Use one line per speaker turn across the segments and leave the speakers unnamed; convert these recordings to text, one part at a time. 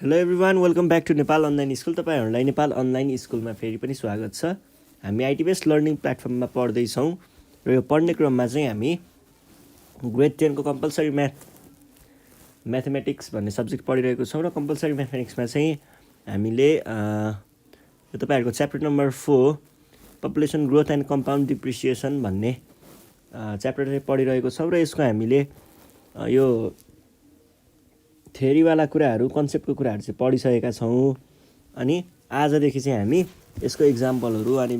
Hello everyone, welcome back to Nepal online school. तपाईँहरूलाई Nepal online स्कुलमा फेरि पनि स्वागत छ। हामी आइटी बेस्ड लर्निङ प्लेटफर्ममा पढ्दैछौँ र यो पढ्ने क्रममा चाहिँ हामी ग्रेड 10 को कम्पलसरी म्याथमेटिक्स भन्ने सब्जेक्ट पढिरहेको छौँ र कम्पलसरी म्याथमेटिक्समा चाहिँ हामीले यो तपाईँहरूको chapter number 4 population growth and compound depreciation भन्ने च्याप्टर चाहिँ पढिरहेको छौँ र यसको हामीले यो थ्योरीवाला कुराहरू कन्सेप्टको कुराहरू चाहिँ पढिसकेका छौँ। अनि आजदेखि चाहिँ हामी यसको इक्जाम्पलहरू अनि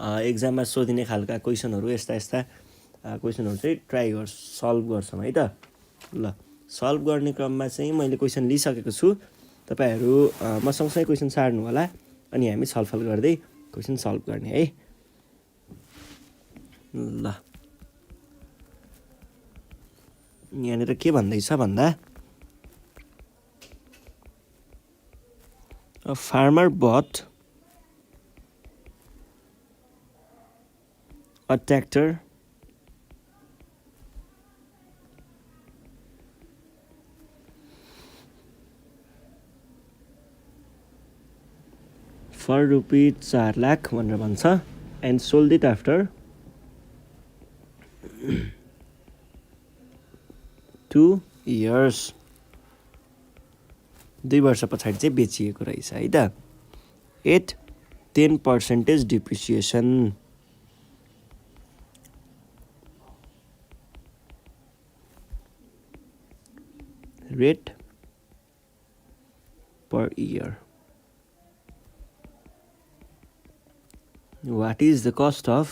एक्जाममा सोधिने खालका क्वेसनहरू यस्ता क्वेसनहरू चाहिँ सल्भ गर्छौँ है त। ल, सल्भ गर्ने क्रममा चाहिँ मैले क्वेसन लिइसकेको छु। तपाईँहरू म सँगसँगै क्वेसन सार्नु होला अनि हामी छलफल गर्दै क्वेसन सल्भ गर्ने है। ल, यहाँनिर के भन्दैछ भन्दा A farmer bought a tractor for रुपी 4 लाख भनेर भन्छ and sold it after 2 years. 2 वर्ष पछाडि चाहिँ बेचिएको रहेछ है त। At 10% depreciation. Rate per year. What is the cost of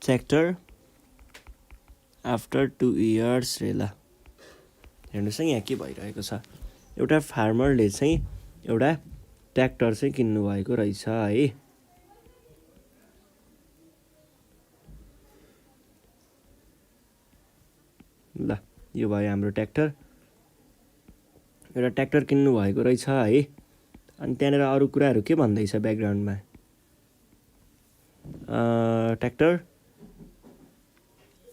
tractor after 2 years रे। ल, हेर्नुहोस् है यहाँ के भइरहेको छ। एउटा फार्मरले चाहिँ एउटा ट्र्याक्टर चाहिँ किन्नु भएको रहेछ है। ल, यो भयो हाम्रो ट्र्याक्टर। एउटा ट्र्याक्टर किन्नु भएको रहेछ है। अनि त्यहाँनिर अरू कुराहरू के भन्दैछ ब्याकग्राउन्डमा, ट्र्याक्टर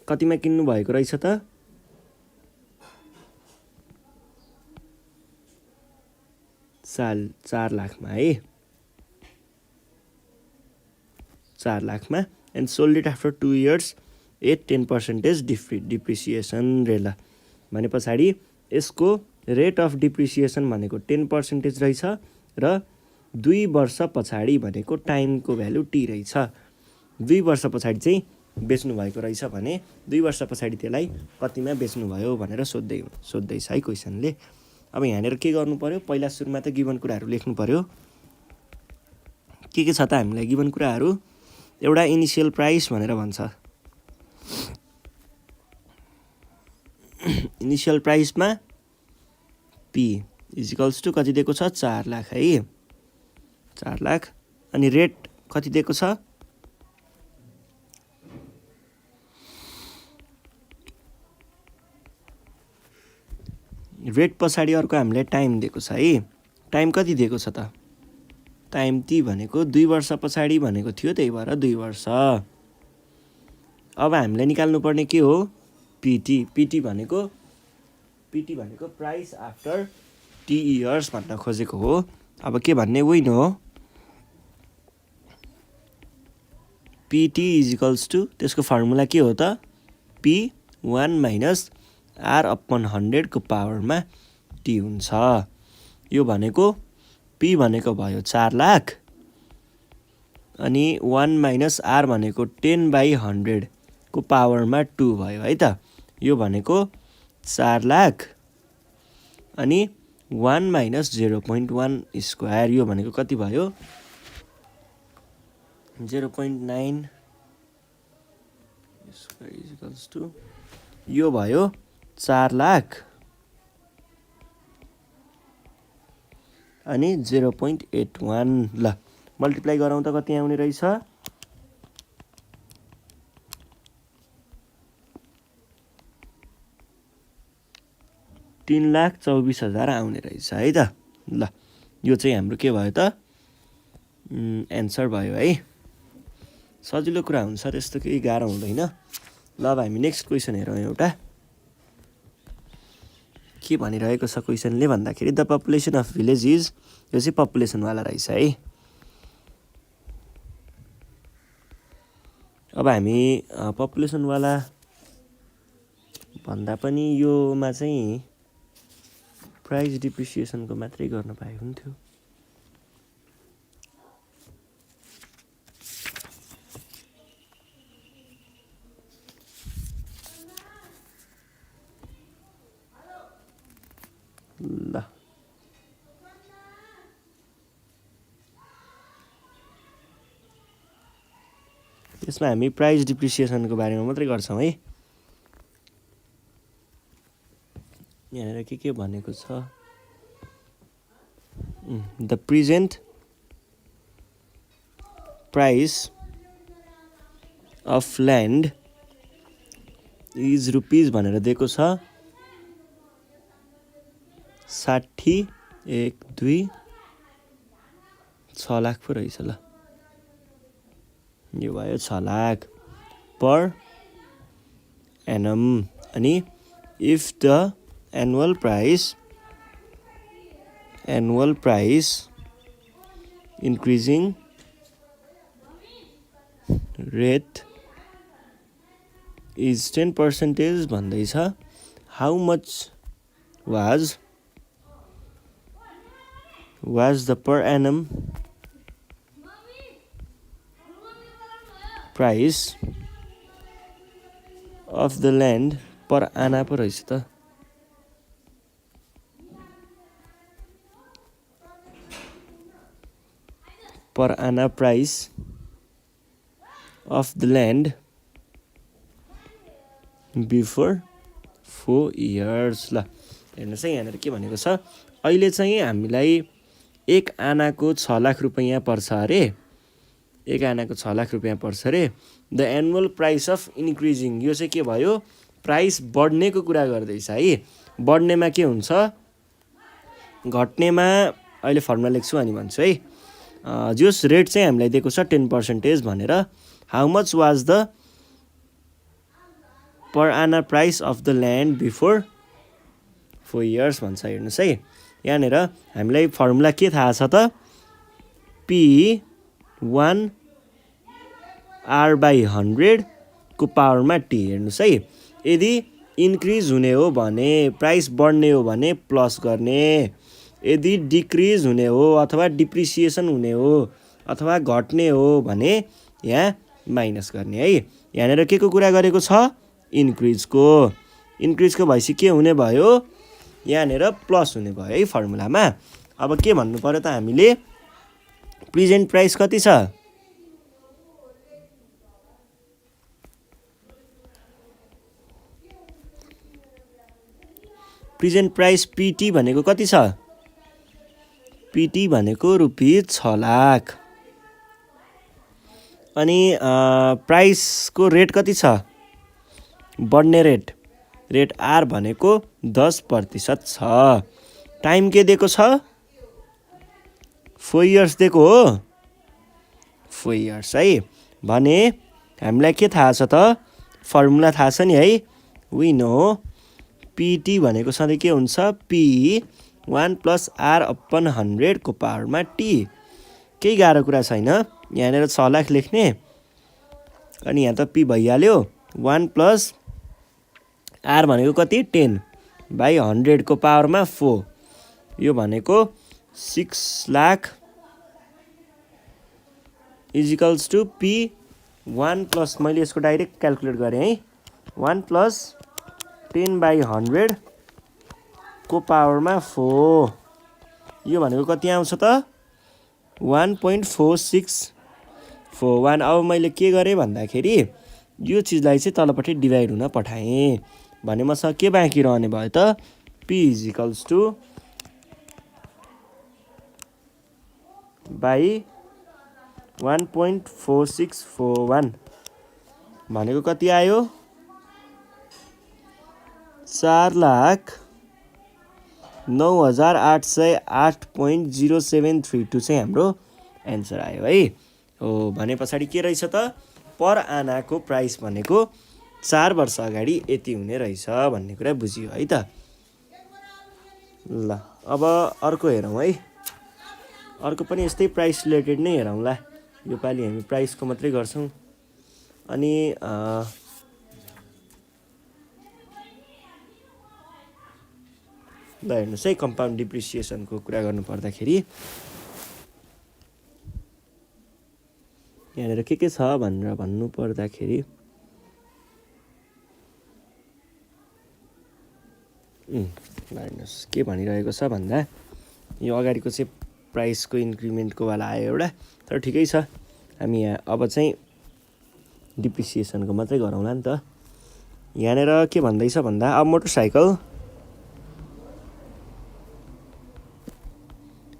कतिमा किन्नु भएको रहेछ त? 4 लाखमा है। 4 लाखमा and sold it after 2 years at 10% depreciation रे। ल, भने पछाडि यसको रेट अफ डिप्रिसिएसन भनेको 10% रहेछ र 2 वर्ष पछाडि भनेको टाइमको भ्यालु टी रहेछ। 2 वर्ष पछाडि चाहिँ बेच्नु भएको रहेछ भने 2 वर्ष पछाडि त्यसलाई कतिमा बेच्नुभयो भनेर सोध्दैछ है क्वेसनले। अब यहाँनिर के गर्नु पर्यो, पहिला सुरुमा त गिभन कुराहरू लेख्नु पर्यो। के छ त हामीलाई गिभन कुराहरू? एउटा इनिसियल प्राइस भनेर भन्छ। इनिसियल प्राइसमा पी इजिकल्स टु कति दिएको छ? 4 लाख है। 4 लाख। अनि रेट कति दिएको छ? रेट पछाडि अर्को हामीले टाइम दिएको छ है। टाइम कति दिएको छ त? टाइम टी भनेको 2 वर्ष पछाडि भनेको थियो, त्यही भएर 2 वर्ष। अब हामीले निकाल्नु पर्ने के हो? पिटी। पिटी भनेको प्राइस आफ्टर टी इयर्स भन्न खोजेको हो। अब के भन्ने होइन हो, पिटी इजिकल्स टु त्यसको फर्मुला के हो त? पी 1 माइनस आर अपन 100 को पावरमा टी हुन्छ। यो भनेको पी भनेको भयो 4 लाख अनि 1 माइनस आर भनेको 10/100 को पावरमा 2 भयो है त। यो भनेको 4 लाख अनि 1 माइनस 0.1 स्क्वायर, यो भनेको कति भयो? 0.9 स्क्वायर इजिकल्स टु यो भयो 4 लाख अनि 0.81। ल, मल्टिप्लाई गरौँ त कति आउने रहेछ? 3,24,000 आउने रहेछ है त। ल, यो चाहिँ हाम्रो के भयो त? एन्सर भयो है। सजिलो कुरा हुन्छ, त्यस्तो केही गाह्रो हुँदैन। ल अब हामी नेक्स्ट क्वेसन हेरौँ एउटा। के भनिरहेको छ क्वेसनले भन्दाखेरि the population of village is, यो चाहिँ पपुलेसनवाला रहेछ है। अब हामी पपुलेसनवाला भन्दा पनि योमा चाहिँ प्राइस डिप्रिसिएसनको मात्रै गर्न पाए हुन्थ्यो। ल यसमा हामी प्राइस डिप्रिसिएसनको बारेमा मात्रै गर्छौँ है। यहाँनिर के भनेको छ, the present price of land is rupees भनेर दिएको छ 60, 1, 2, 6 लाख पो रहेछ। ल यो भयो 6 लाख पर एनम। अनि if the annual price increasing rate is 10% भन्दैछ, how much was the per annum price of the land per आना पो रहेछ त, per आना price of the land before 4 years। ल हेर्नुहोस् है यहाँनिर के भनेको छ, अहिले चाहिँ हामीलाई 1 आनाको 6 लाख रुपैयाँ पर्छ अरे, 1 आनाको 6 लाख रुपैयाँ पर्छ अरे। The annual price of increasing, यो चाहिँ के भयो, प्राइस बढ्नेको कुरा गर्दैछ है। बढ्नेमा के हुन्छ, घट्नेमा अहिले फर्मुला लेख्छु अनि भन्छु है। जस रेट चाहिँ हामीलाई दिएको छ 10% भनेर, हाउ मच वाज द पर आना price of the land before 4 years भन्छ। हेर्नुहोस् है यहाँनिर हामीलाई फर्मुला के थाहा छ त, P1 R/100 को पावरमा T। हेर्नुहोस् है, यदि इन्क्रिज हुने हो भने, प्राइस बढ्ने हो भने प्लस गर्ने, यदि डिक्रिज हुने हो अथवा डिप्रिसिएसन हुने हो अथवा घट्ने हो भने यहाँ माइनस गर्ने है। यहाँनिर के को कुरा गरेको छ, इन्क्रिजको भएपछि के हुने भयो, यहाँनिर प्लस हुने भयो है फर्मुलामा। अब के भन्नु पर्यो त हामीले, प्रेजेन्ट प्राइस कति छ, प्रेजेन्ट प्राइस पिटी भनेको कति छ, पिटी भनेको रुपिज 6 लाख। अनि प्राइसको रेट कति छ, बढ्ने रेट आर भनेको 10% छ। टाइम के दिएको छ, 4 years दिएको हो, 4 years है। भने हामीलाई के थाहा छ त, फर्मुला थाहा छ नि है, वी नो पिटी भनेको सधैँ के हुन्छ, P1 + R/100 को पावरमा T। केही गाह्रो कुरा छैन, यहाँनिर 6 लाख लेख्ने अनि यहाँ त P भइहाल्यो, 1 + R भनेको कति, 10/100 को पावरमा 4, यो भनेको 6 लाख इजिकल्स टु P1 + मैले यसको डाइरेक्ट क्याल्कुलेट गरेँ है, 1 + 10/100 को पावरमा 4, यो भनेको कति आउँछ त, 1.4641। अब मैले के गरेँ भन्दाखेरि यो चिजलाई चाहिँ तलपट्टि डिभाइड हुन पठाएँ भने मसँग के बाँकी रहने भयो त, P = 1.4641 भनेको कति आयो, 4,09,808.0732 चाहिँ हाम्रो एन्सर आयो है। हो भने पछाडि के रहेछ त, पर आनाको प्राइस भनेको 4 वर्ष अगाडि यति हुने रहेछ भन्ने कुरा बुझियो है त। ल अब अर्को हेरौँ है। अर्को पनि यस्तै प्राइस रिलेटेड नै हेरौँ ल। योपालि हामी प्राइसको मात्रै गर्छौँ। अनि ल हेर्नुहोस् है, कम्पाउन्ड डिप्रिसिएसनको कुरा गर्नु पर्दाखेरि यहाँनिर के छ भनेर भन्नु पर्दाखेरि हेर्नुहोस् के भनिरहेको छ भन्दा यो अगाडिको चाहिँ प्राइसको इन्क्रिमेन्टको वाला आयो एउटा, तर ठिकै छ। हामी यहाँ अब चाहिँ डिप्रिसिएसनको मात्रै गरौँला नि त। यहाँनिर के भन्दैछ भन्दा अब motorcycle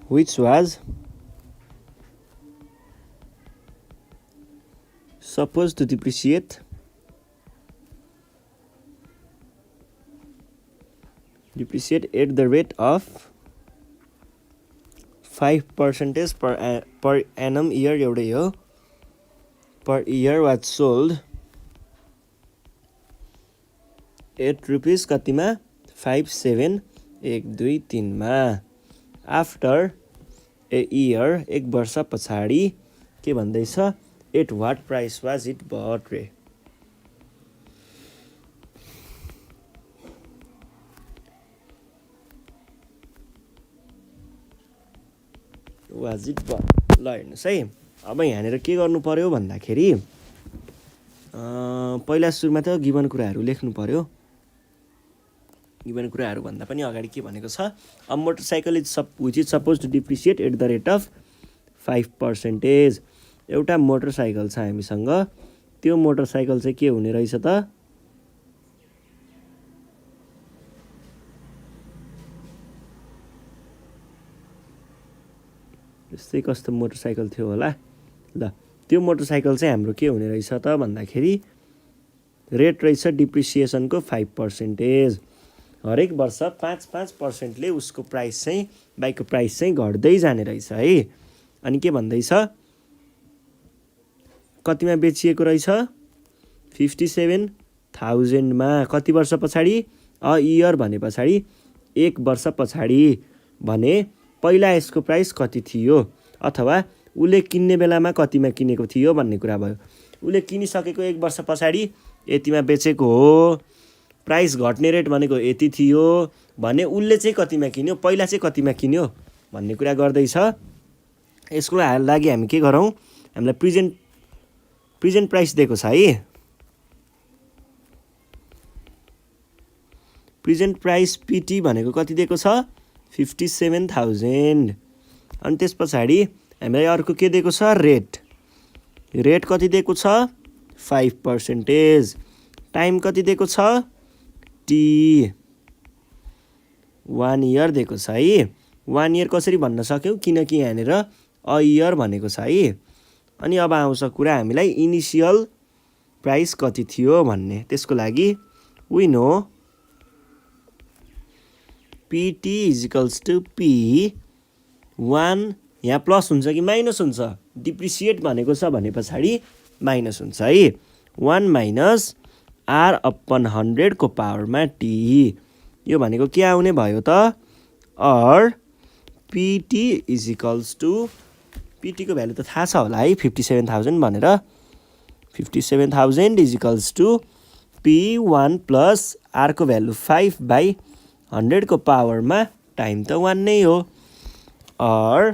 which was supposed to depreciate at the rate of 5% per annum year एउटै हो, per year was sold at rupees कतिमा 57,123 मा आफ्टर ए इयर एक वर्ष पछाडि के भन्दैछ at what price was it bought रे। Was it bought. ल हेर्नुहोस् है, अब यहाँनिर के गर्नु पर्यो भन्दाखेरि पहिला सुरुमा त गिभन कुराहरू लेख्नु पर्यो। गिभन कुराहरू भन्दा पनि अगाडि के भनेको छ, a motorcycle which is suppose to depreciate at the rate of 5%। एउटा मोटरसाइकल छ हामीसँग, त्यो मोटरसाइकल चाहिँ के हुने रहेछ त यस्तै कस्तो मोटरसाइकल थियो होला। ल त्यो मोटरसाइकल चाहिँ हाम्रो के हुने रहेछ त भन्दाखेरि रेट रहेछ डिप्रिसिएसनको 5%। हरेक वर्ष 5% उसको प्राइस चाहिँ बाइकको प्राइस चाहिँ घट्दै जाने रहेछ है। अनि के भन्दैछ कतिमा बेचिएको रहेछ 57,000 मा। कति वर्ष पछाडि अ इयर भने पछाडि एक वर्ष पछाडि भने पहिला यसको प्राइस कति थियो अथवा उसले किन्ने बेलामा कतिमा किनेको थियो भन्ने कुरा भयो। उसले किनिसकेको एक वर्ष पछाडि यतिमा बेचेको हो, प्राइस घट्ने रेट भनेको यति थियो भने उसले चाहिँ कतिमा किन्यो, पहिला चाहिँ कतिमा किन्यो भन्ने कुरा गर्दैछ। यसको लागि हामी के गरौँ, हामीलाई प्रेजेन्ट प्राइस दिएको छ है। प्रेजेन्ट प्राइस पिटी भनेको कति दिएको छ 57,000। अनि त्यस पछाडि हामीलाई अर्को के दिएको छ रेट कति दिएको छ 5%। टाइम कति दिएको छ टी 1 इयर दिएको छ है। 1 इयर कसरी भन्न सक्यौँ किनकि यहाँनिर अ इयर भनेको छ है। अनि अब आउँछ कुरा हामीलाई इनिसियल प्राइस कति थियो भन्ने। त्यसको लागि we know PT equals to P 1 यहाँ प्लस हुन्छ कि माइनस हुन्छ, डिप्रिसिएट भनेको छ भने पछाडि माइनस हुन्छ है। 1 माइनस आर अपन 100 को पावरमा टी। यो भनेको के आउने भयो त अर पिटी इजिकल्स टु पिटीको भ्यालु त थाहा छ होला है 57,000 भनेर। 57,000 इजिकल्स टु P1 प्लस आरको भ्यालु 5/100 को पावरमा टाइम त 1 नै हो, अर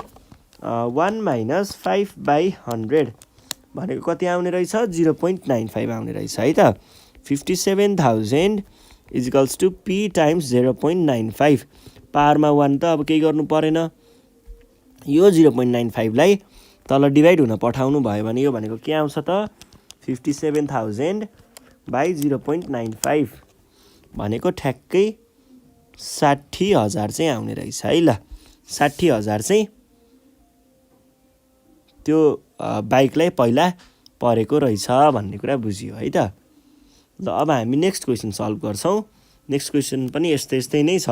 1 माइनस 5/100 भनेको कति आउने रहेछ 0.95 आउने रहेछ है त। 57,000 इजिकल्स टु P टाइम्स 0.95 पावरमा 1 त अब केही गर्नु परेन। यो 0.95 लाई तल डिभाइड हुन पठाउनु भयो भने यो भनेको के आउँछ त 57,000 बाई 0.95 भनेको ठ्याक्कै 60,000 चाहिँ आउने रहेछ है। ल 60,000 चाहिँ त्यो बाइकलाई पहिला परेको रहेछ भन्ने कुरा बुझियो है त। ल अब हामी नेक्स्ट क्वेसन सल्भ गर्छौँ। नेक्स्ट क्वेसन पनि यस्तै नै छ।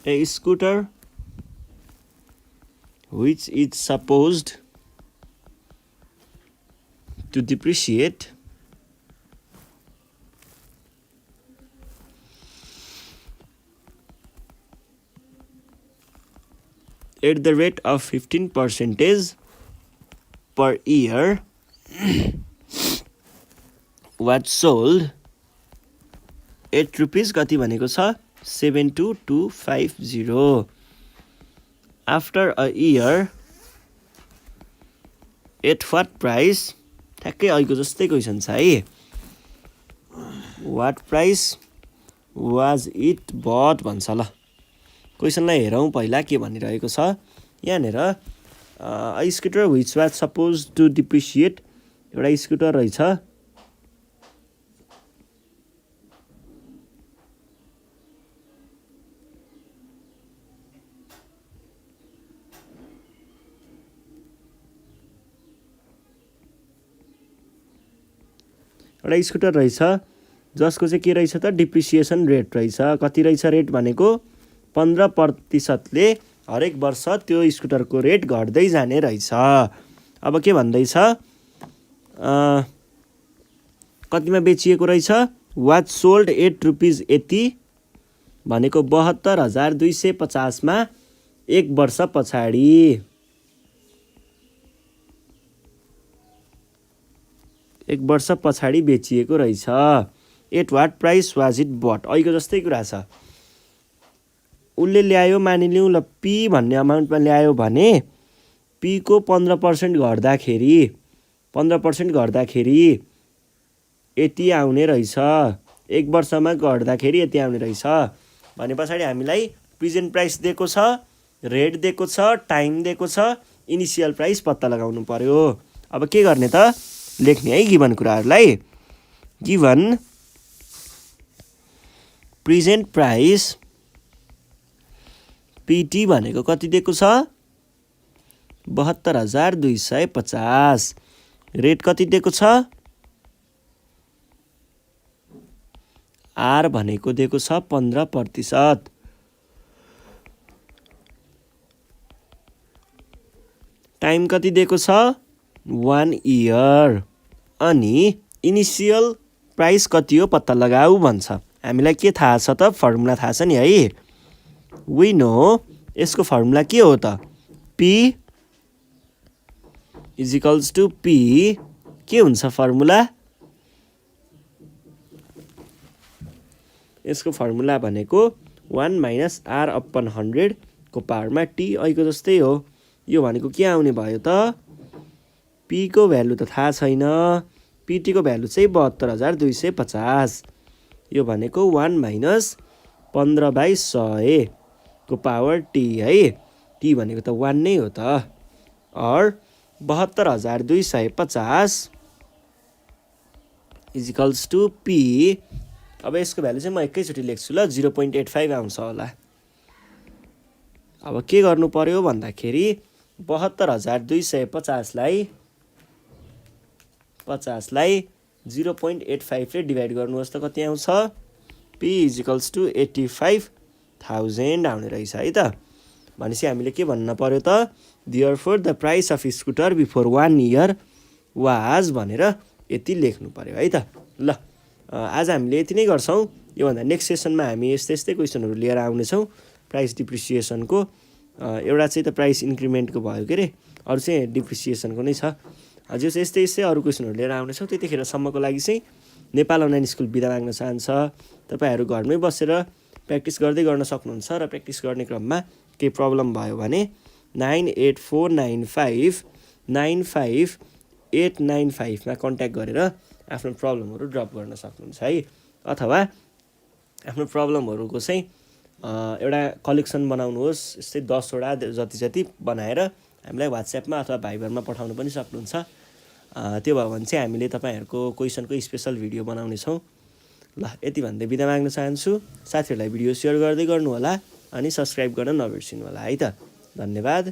A scooter which is supposed to depreciate at the rate of 15% per year was sold at rupees कति भनेको छ 72250 after a year at what price ठ्याक्कै अहिलेको जस्तै क्वेसन छ है what price was it bought भन्छ ल क्वेसनलाई हेरौँ पहिला के भनिरहेको छ यहाँनिर a scooter which was supposed to depreciate एउटा स्कुटर रहेछ एउटा स्कुटर रहेछ जसको चाहिँ के रहेछ त डिप्रिसिएसन रेट रहेछ कति रहेछ रेट भनेको 15% ले हरेक वर्ष त्यो स्कुटरको रेट घट्दै जाने रहेछ अब के भन्दैछ कतिमा बेचिएको रहेछ वाज सोल्ड एट रुपिज यति भनेको 72,250 मा एक वर्ष पछाडि एक वर्ष पछाडि बेचिएको रहेछ at what price was it but अहिलेको जस्तै कुरा छ उसले ल्यायो मानिलिउँ ल पी भन्ने अमाउन्टमा ल्यायो भने पी को 15% घट्दाखेरि 15% घट्दाखेरि यति आउने रहेछ एक वर्षमा घट्दाखेरि यति आउने रहेछ भने पछाडि हामीलाई प्रेजेन्ट प्राइस दिएको छ रेट दिएको छ टाइम दिएको छ इनिशियल प्राइस पत्ता लगाउनु पर्यो अब के गर्ने त लेख्ने है गिभन कुराहरुलाई गिभन प्रेजेन्ट प्राइस पीटी भनेको कति दिएको छ 72,250 रेट कति दिएको छ आर भनेको दिएको छ 15% टाइम कति दिएको छ 1 इयर अनि इनिशियल प्राइस कति हो पत्ता लगाऊ भन्छ हामीलाई के थाहा छ त फर्मुला थाहा छ नि है वी नो यसको फर्मुला के हो त P is equals to P के हुन्छ फर्मुला यसको फर्मुला भनेको 1 minus r upon 100 को पावरमा t अहिलेको जस्तै हो यो भनेको के आउने भयो त P को भ्यालु त थाहा छैन PT को भ्यालु चाहिँ 72,250 यो भनेको 1 minus 15/100 को पावर t है t भनेको त 1 नै हो त और 72,250 is equals to P अब यसको भ्यालु चाहिँ म एकैचोटी लेख्छु ल 0.85 आउँछ होला अब के गर्नु पर्यो भन्दाखेरि 72,250 लाई 0.85 ले डिवाइड गर्नुहोस् त कति आउँछ P is equals to 85,000 आउने रहेछ है त भनेपछि हामीले के भन्न पर्यो त therefore the price of scooter before 1 year was भनेर यति लेख्नु पर्यो है त ल आज हामीले यति नै गर्छौं यो भन्दा नेक्स्ट सेसनमा हामी यस्तै क्वेशनहरु लिएर आउने छौं प्राइस डिप्रिसिएसनको एउटा चाहिँ त प्राइस इन्क्रिमेन्टको भयो के रे अरु चाहिँ डिप्रिसिएसनको नै छ अझै यस्तै अरु क्वेशनहरु लिएर आउने छौं त्यतिखेर सम्मको लागि चाहिँ नेपाल अनलाइन स्कुल बिदा माग्न चाहन्छ तपाईहरु घरमै बसेर प्र्याक्टिस गर्दै गर्न सक्नुहुन्छ र प्र्याक्टिस गर्ने क्रममा केही प्रब्लम भयो भने 9849595895 मा कन्ट्याक्ट गरेर आफ्नो प्रब्लमहरु ड्रप गर्न सक्नुहुन्छ है अथवा आफ्नो प्रब्लमहरुको चाहिँ एउटा कलेक्सन बनाउनुहोस् यस्तै 10 वटा जति बनाएर हामीलाई WhatsApp मा अथवा भाइबरमा पठाउन पनि सक्नुहुन्छ त्यो भयो भने चाहिँ हामीले तपाईहरुको क्वेशनको स्पेशल भिडियो बनाउने छौं ल यति भन्दै बिदा माग्न चाहन्छु साथीहरुलाई भिडियो शेयर गर्दै गर्नु होला अनि सब्स्क्राइब गर्न नबिर्सिनु होला है त धन्यवाद।